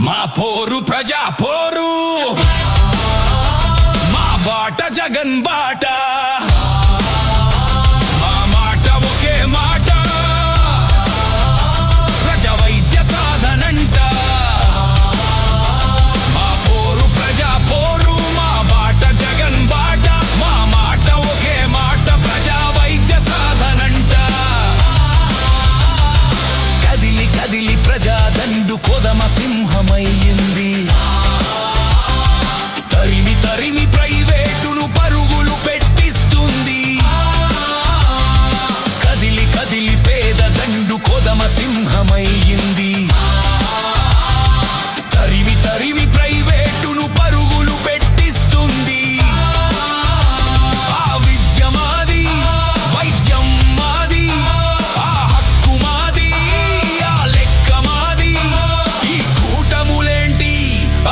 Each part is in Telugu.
మా పోరు ప్రజా పోరు మా బాట జగన్ బాట మా మాట ఒకే మాట ప్రజా వైద్య సాధనంట మా పోరు ప్రజా పోరు మా బాట జగన్ బాట మా మాట ఒకే మాట ప్రజా వైద్య సాధనంట కదిలి కదిలి ప్రజా దండు కొదమ సింహమయ్యింది తరిమి తరిమి ప్రైవేటును పరుగులు పెట్టిస్తుంది కదిలి కదిలి పేద దండు కొదమ సింహమయ్యింది తరిమి తరిమి ప్రైవేటును పరుగులు పెట్టిస్తుంది ఆ విద్య మాది వైద్యం మాది ఆ హక్కు మాది ఆ లెక్క మాది ఈ కూటములేంటి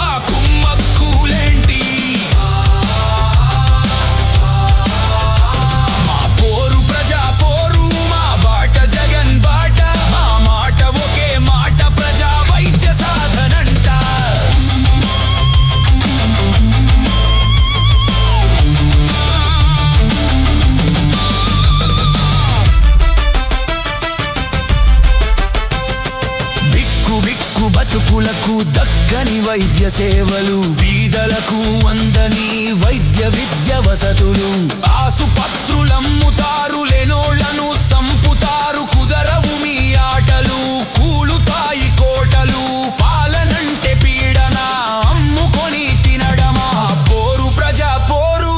ఆ కుమ్మక్కులేంటి మా పోరు ప్రజా పోరు మా బాట జగన్ బాట మా మాట ఒకే మాట ప్రజా వైద్య సాధనంట బిక్కు బిక్కు బతుకులకు దక్కని వైద్య సేవలు బీదలకు అందని వైద్య విద్య వసతులు ఆసుపత్రులమ్ముతారు లేనోళ్లను సంపుతారు కుదరవు మీ ఆటలు కూలుతాయి కోటలు పాలనంటే పీడన అమ్ముకొని తినడమా పోరు ప్రజా పోరు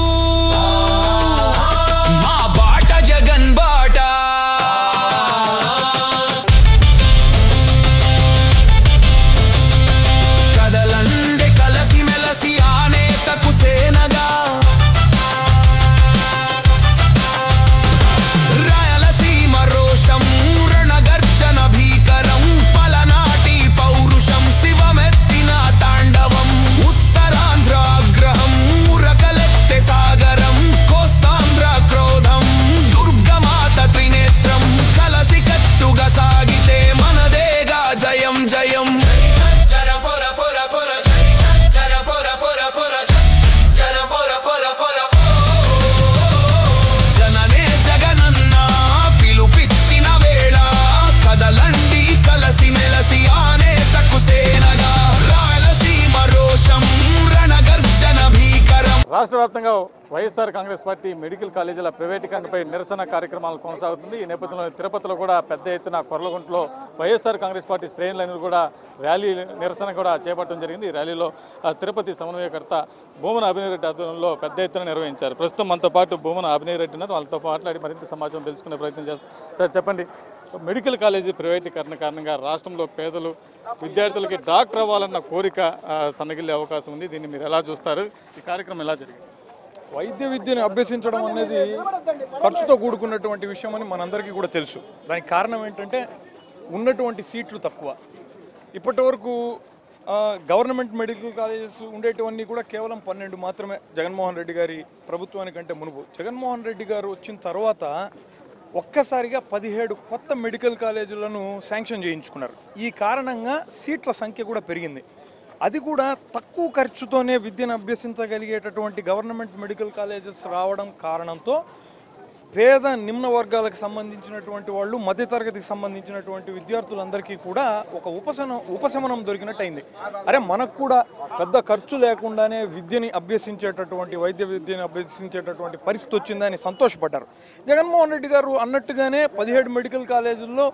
మా బాట జగన్ బాట కదలండే కలసి మెలసి ఆనేతకు సేనగా రాయలసీమ రోషం రణగర్జన భీకరం పలనాటి పౌరుషం శివమెత్తిన తాండవం ఉత్తరాంధ్ర ఆగ్రహం ఉరకలెత్తె సాగరం కోస్తాంధ్ర క్రోధం దుర్గమాత త్రినేత్రం కలసి కట్టుగా సాగితే మనదేగా జయం జయం జననే జగనన్న పిలుపిచ్చిన వేళ కదలండి కలసి మెలసి ఆనేతకు సేనగా రాయలసీమ రోషం రణగర్జన భీకరం. రాష్ట్ర వ్యాప్తంగా వైఎస్ఆర్ కాంగ్రెస్ పార్టీ మెడికల్ కాలేజీల ప్రైవేటీకరణపై నిరసన కార్యక్రమాలు కొనసాగుతుంది. ఈ నేపథ్యంలో తిరుపతిలో కూడా పెద్ద ఎత్తున కొర్లగుంటలో వైఎస్ఆర్ కాంగ్రెస్ పార్టీ శ్రేణులను కూడా ర్యాలీ నిరసన కూడా చేపట్టడం జరిగింది. ఈ ర్యాలీలో తిరుపతి సమన్వయకర్త భూమన అభినయ్ రెడ్డి ఆధ్వర్యంలో పెద్ద ఎత్తున నిర్వహించారు. ప్రస్తుతం మనతో పాటు భూమన అభినయ్ రెడ్డి ఉన్నారు. వాళ్ళతో మాట్లాడి మరింత సమాచారం తెలుసుకునే ప్రయత్నం చేస్తారు. చెప్పండి, మెడికల్ కాలేజీ ప్రైవేటీకరణ కారణంగా రాష్ట్రంలో పేదలు విద్యార్థులకి డాక్టర్ అవ్వాలన్న కోరిక సన్నగిల్లే అవకాశం ఉంది. దీన్ని మీరు ఎలా చూస్తారు? ఈ కార్యక్రమం ఎలా జరిగింది? వైద్య విద్యను అభ్యసించడం అనేది ఖర్చుతో కూడుకున్నటువంటి విషయం అని మనందరికీ కూడా తెలుసు. దానికి కారణం ఏంటంటే ఉన్నటువంటి సీట్లు తక్కువ. ఇప్పటి వరకు గవర్నమెంట్ మెడికల్ కాలేజెస్ ఉండేటివన్నీ కూడా కేవలం 12 మాత్రమే. జగన్మోహన్ రెడ్డి గారి ప్రభుత్వానికంటే మునుపు జగన్మోహన్ రెడ్డి గారు వచ్చిన తర్వాత ఒక్కసారిగా 17 కొత్త మెడికల్ కాలేజీలను శాంక్షన్ చేయించుకున్నారు. ఈ కారణంగా సీట్ల సంఖ్య కూడా పెరిగింది. అది కూడా తక్కువ ఖర్చుతోనే విద్యను అభ్యసించగలిగేటటువంటి గవర్నమెంట్ మెడికల్ కాలేజెస్ రావడం కారణంతో పేద నిమ్న వర్గాలకు సంబంధించినటువంటి వాళ్ళు, మధ్యతరగతికి సంబంధించినటువంటి విద్యార్థులందరికీ కూడా ఒక ఉపశమనం దొరికినట్టయింది. అరే మనకు కూడా పెద్ద ఖర్చు లేకుండానే విద్యని అభ్యసించేటటువంటి వైద్య విద్యను అభ్యసించేటటువంటి పరిస్థితి వచ్చిందని సంతోషపడ్డారు. జగన్మోహన్ రెడ్డి గారు అన్నట్టుగానే 17 మెడికల్ కాలేజీల్లో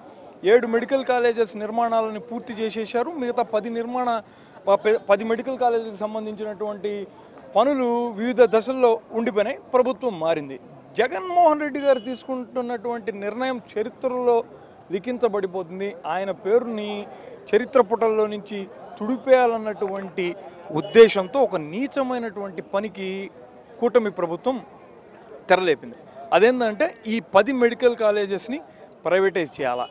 7 మెడికల్ కాలేజెస్ నిర్మాణాలను పూర్తి చేసేశారు. మిగతా 10 మెడికల్ కాలేజీకి సంబంధించినటువంటి పనులు వివిధ దశల్లో ఉండిపోయినాయి. ప్రభుత్వం మారింది. జగన్మోహన్ రెడ్డి గారు తీసుకుంటున్నటువంటి నిర్ణయం చరిత్రలో లిఖించబడిపోతుంది. ఆయన పేరుని చరిత్ర పుటల్లో నుంచి తుడిపేయాలన్నటువంటి ఉద్దేశంతో ఒక నీచమైనటువంటి పనికి కూటమి ప్రభుత్వం తెరలేపింది. అదేంటంటే ఈ 10 మెడికల్ కాలేజెస్ని ప్రైవేటైజ్ చేయాలా.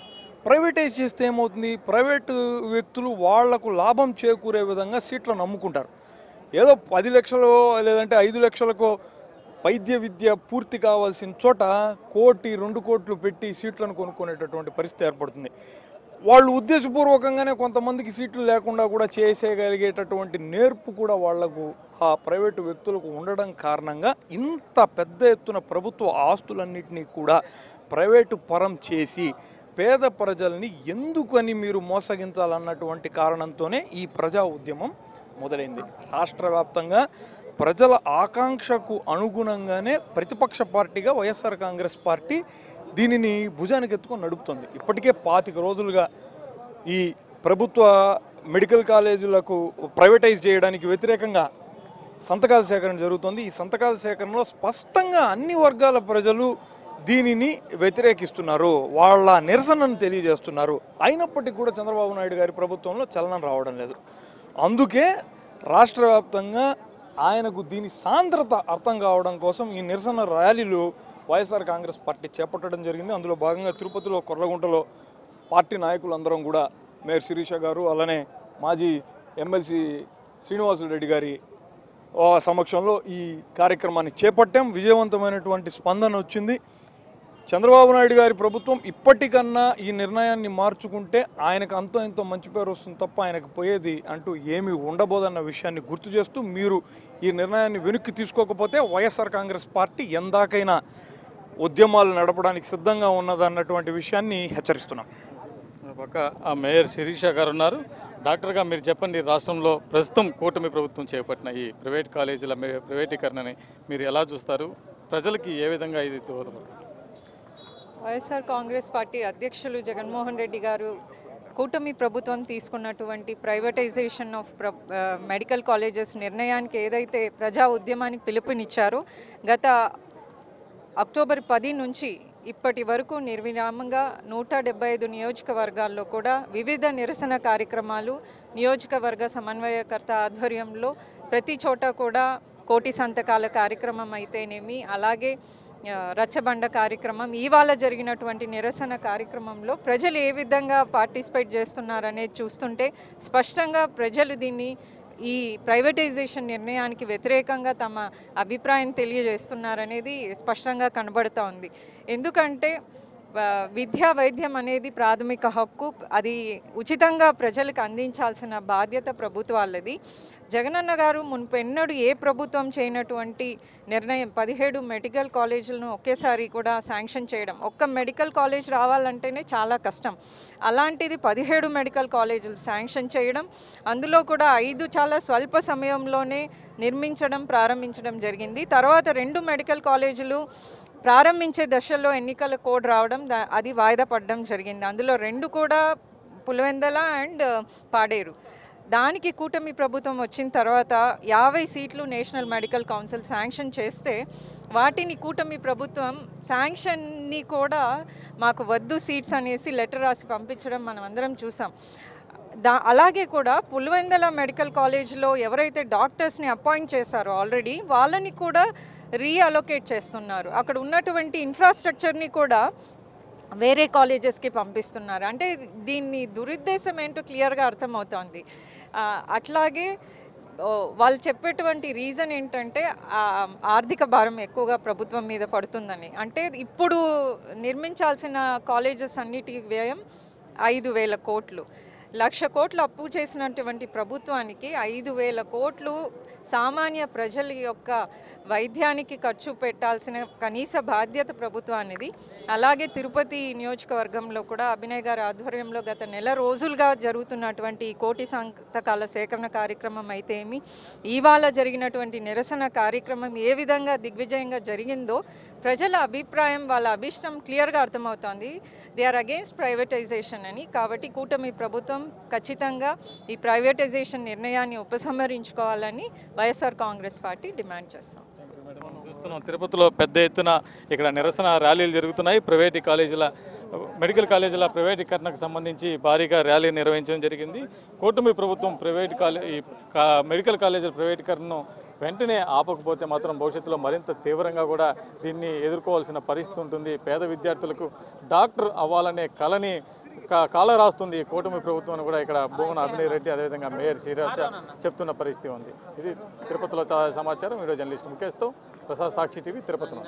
ప్రైవేటైజ్ చేస్తే ఏమవుతుంది, ప్రైవేటు వ్యక్తులు వాళ్లకు లాభం చేకూరే విధంగా సీట్లను అమ్ముకుంటారు. ఏదో 10 లక్షలు లేదంటే 5 లక్షలకో వైద్య విద్య పూర్తి కావాల్సిన చోట 1 కోటి 2 కోట్లు పెట్టి సీట్లను కొనుక్కునేటటువంటి పరిస్థితి ఏర్పడుతుంది. వాళ్ళు ఉద్దేశపూర్వకంగానే కొంతమందికి సీట్లు లేకుండా కూడా చేసేయగలిగేటటువంటి నేర్పు కూడా వాళ్లకు ఆ ప్రైవేటు వ్యక్తులకు ఉండడం కారణంగా ఇంత పెద్ద ఎత్తున ప్రభుత్వ ఆస్తులన్నింటినీ కూడా ప్రైవేటు పరం చేసి పేద ప్రజల్ని ఎందుకని మీరు మోసగించాలన్నటువంటి కారణంతోనే ఈ ప్రజా ఉద్యమం మొదలైంది. రాష్ట్ర వ్యాప్తంగా ప్రజల ఆకాంక్షకు అనుగుణంగానే ప్రతిపక్ష పార్టీగా వైఎస్ఆర్ కాంగ్రెస్ పార్టీ దీనిని భుజానికి ఎత్తుకొని నడుపుతుంది. ఇప్పటికే 25 రోజులుగా ఈ ప్రభుత్వ మెడికల్ కాలేజీలకు ప్రైవేటైజ్ చేయడానికి వ్యతిరేకంగా సంతకాల సేకరణ జరుగుతుంది. ఈ సంతకాల సేకరణలో స్పష్టంగా అన్ని వర్గాల ప్రజలు దీనిని వ్యతిరేకిస్తున్నారు, వాళ్ళ నిరసనను తెలియజేస్తున్నారు. అయినప్పటికీ కూడా చంద్రబాబు నాయుడు గారి ప్రభుత్వంలో చలనం రావడం లేదు. అందుకే రాష్ట్ర వ్యాప్తంగా ఆయనకు దీని సాంద్రత అర్థం కావడం కోసం ఈ నిరసన ర్యాలీలు వైఎస్ఆర్ కాంగ్రెస్ పార్టీ చేపట్టడం జరిగింది. అందులో భాగంగా తిరుపతిలో కొర్లగుంటలో పార్టీ నాయకులందరం కూడా మేయర్ శిరీష గారు, అలానే మాజీ ఎమ్మెల్సీ శ్రీనివాసులు రెడ్డి గారి సమక్షంలో ఈ కార్యక్రమాన్ని చేపట్టాం. విజయవంతమైనటువంటి స్పందన వచ్చింది. చంద్రబాబు నాయుడు గారి ప్రభుత్వం ఇప్పటికన్నా ఈ నిర్ణయాన్ని మార్చుకుంటే ఆయనకు అంతో ఎంతో మంచి పేరు వస్తుంది తప్ప ఆయనకు పోయేది అంటూ ఏమీ ఉండబోదన్న విషయాన్ని గుర్తు చేస్తూ మీరు ఈ నిర్ణయాన్ని వెనక్కి తీసుకోకపోతే వైఎస్ఆర్ కాంగ్రెస్ పార్టీ ఎందాకైనా ఉద్యమాలు నడపడానికి సిద్ధంగా ఉన్నదన్నటువంటి విషయాన్ని హెచ్చరిస్తున్నాం. పక్క ఆ మేయర్ శిరీష గారు ఉన్నారు. డాక్టర్గా మీరు చెప్పండి, రాష్ట్రంలో ప్రస్తుతం కూటమి ప్రభుత్వం చేపట్టిన ఈ ప్రైవేట్ కాలేజీల ప్రైవేటీకరణని మీరు ఎలా చూస్తారు? ప్రజలకి ఏ విధంగా ఇది దోహదపడుతుంది? వైఎస్ఆర్ కాంగ్రెస్ పార్టీ అధ్యక్షులు జగన్మోహన్ రెడ్డి గారు కూటమి ప్రభుత్వం తీసుకున్నటువంటి ప్రైవేటైజేషన్ ఆఫ్ మెడికల్ కాలేజెస్ నిర్ణయానికి ఏదైతే ప్రజా ఉద్యమానికి పిలుపునిచ్చారో గత అక్టోబర్ 10 నుంచి ఇప్పటి వరకు నిర్విరామంగా 175 నియోజకవర్గాల్లో కూడా వివిధ నిరసన కార్యక్రమాలు నియోజకవర్గ సమన్వయకర్త ఆధ్వర్యంలో ప్రతి చోట కూడా కోటి సంతకాల కార్యక్రమం అయితేనేమి, అలాగే రచ్చబండ కార్యక్రమం, ఇవాళ జరిగినటువంటి నిరసన కార్యక్రమంలో ప్రజలు ఏ విధంగా పార్టిసిపేట్ చేస్తున్నారనేది చూస్తుంటే స్పష్టంగా ప్రజలు దీన్ని ఈ ప్రైవేటైజేషన్ నిర్ణయానికి వ్యతిరేకంగా తమ అభిప్రాయం తెలియజేస్తున్నారనేది స్పష్టంగా కనబడుతూ ఉంది. ఎందుకంటే విద్యా వైద్యం అనేది ప్రాథమిక హక్కు, అది ఉచితంగా ప్రజలకు అందించాల్సిన బాధ్యత ప్రభుత్వాలది. జగనన్న గారు మున్పెన్నడూ ఏ ప్రభుత్వం చేయనటువంటి నిర్ణయం 17 మెడికల్ కాలేజీలను ఒకేసారి కూడా శాంక్షన్ చేయడం. ఒక్క మెడికల్ కాలేజ్ రావాలంటేనే చాలా కష్టం. అలాంటిది 17 మెడికల్ కాలేజీలు శాంక్షన్ చేయడం, అందులో కూడా 5 చాలా స్వల్ప సమయంలోనే ప్రారంభించడం జరిగింది. తర్వాత 2 మెడికల్ కాలేజీలు ప్రారంభించే దశల్లో ఎన్నికల కోడ్ రావడం, అది వాయిదా పడడం జరిగింది. అందులో 2 కూడా పులివెందల అండ్ పాడేరు. దానికి కూటమి ప్రభుత్వం వచ్చిన తర్వాత 50 సీట్లు నేషనల్ మెడికల్ కౌన్సిల్ శాంక్షన్ చేస్తే వాటిని కూటమి ప్రభుత్వం శాంక్షన్ని కూడా మాకు వద్దు సీట్స్ అనేసి లెటర్ రాసి పంపించడం మనం అందరం చూసాం. అలాగే కూడా పులివెందల మెడికల్ కాలేజ్లో ఎవరైతే డాక్టర్స్ని అపాయింట్ చేశారో ఆల్రెడీ వాళ్ళని కూడా రీఅలొకేట్ చేస్తున్నారు. అక్కడ ఉన్నటువంటి ఇన్ఫ్రాస్ట్రక్చర్ని కూడా వేరే కాలేజెస్కి పంపిస్తున్నారు. అంటే దీన్ని దురుద్దేశం ఏంటో క్లియర్గా అర్థమవుతోంది. అట్లాగే వాళ్ళు చెప్పేటువంటి రీజన్ ఏంటంటే ఆర్థిక భారం ఎక్కువగా ప్రభుత్వం మీద పడుతుందని. అంటే ఇప్పుడు నిర్మించాల్సిన కాలేజెస్ అన్నిటి వ్యయం 5,000 కోట్లు. 1,00,000 కోట్లు అప్పు చేసినటువంటి ప్రభుత్వానికి 5,000 కోట్లు సామాన్య ప్రజల యొక్క వైద్యానికి ఖర్చు పెట్టాల్సిన కనీస బాధ్యత ప్రభుత్వానిది. అలాగే తిరుపతి నియోజకవర్గంలో కూడా అభినయ్ గారి ఆధ్వర్యంలో గత నెల రోజులుగా జరుగుతున్నటువంటి కోటి సంతకాల సేకరణ కార్యక్రమం అయితే ఏమి, ఇవాళ జరిగినటువంటి నిరసన కార్యక్రమం ఏ విధంగా దిగ్విజయంగా జరిగిందో ప్రజల అభిప్రాయం, వాళ్ళ అభిష్టం క్లియర్గా అర్థమవుతోంది. దే ఆర్ అగెయిన్స్ట్ ప్రైవేటైజేషన్ అని. కాబట్టి కూటమి ప్రభుత్వం ఖచ్చితంగా ఈ ప్రైవేటైజేషన్ నిర్ణయాన్ని ఉపసంహరించుకోవాలని వైఎస్ఆర్ కాంగ్రెస్ పార్టీ డిమాండ్ చేస్తాం. చూస్తున్నాం తిరుపతిలో పెద్ద ఎత్తున ఇక్కడ నిరసన ర్యాలీలు జరుగుతున్నాయి. మెడికల్ కాలేజీల ప్రైవేటీకరణకు సంబంధించి భారీగా ర్యాలీ నిర్వహించడం జరిగింది. కూటమి ప్రభుత్వం మెడికల్ కాలేజీల ప్రైవేటీకరణను వెంటనే ఆపకపోతే మాత్రం భవిష్యత్తులో మరింత తీవ్రంగా కూడా దీన్ని ఎదుర్కోవాల్సిన పరిస్థితి ఉంటుంది. పేద విద్యార్థులకు డాక్టర్ అవ్వాలనే కళని కాల రాస్తుంది కూటమి ప్రభుత్వం కూడా ఇక్కడ భూమన అభినయ్ రెడ్డి, అదేవిధంగా మేయర్ శిరీష చెప్తున్న పరిస్థితి ఉంది. ఇది తిరుపతిలో సమాచారం. వీడియో జర్నలిస్ట్ ముఖేష్తో ప్రసాద్, సాక్షి టీవీ, తిరుపతిలో.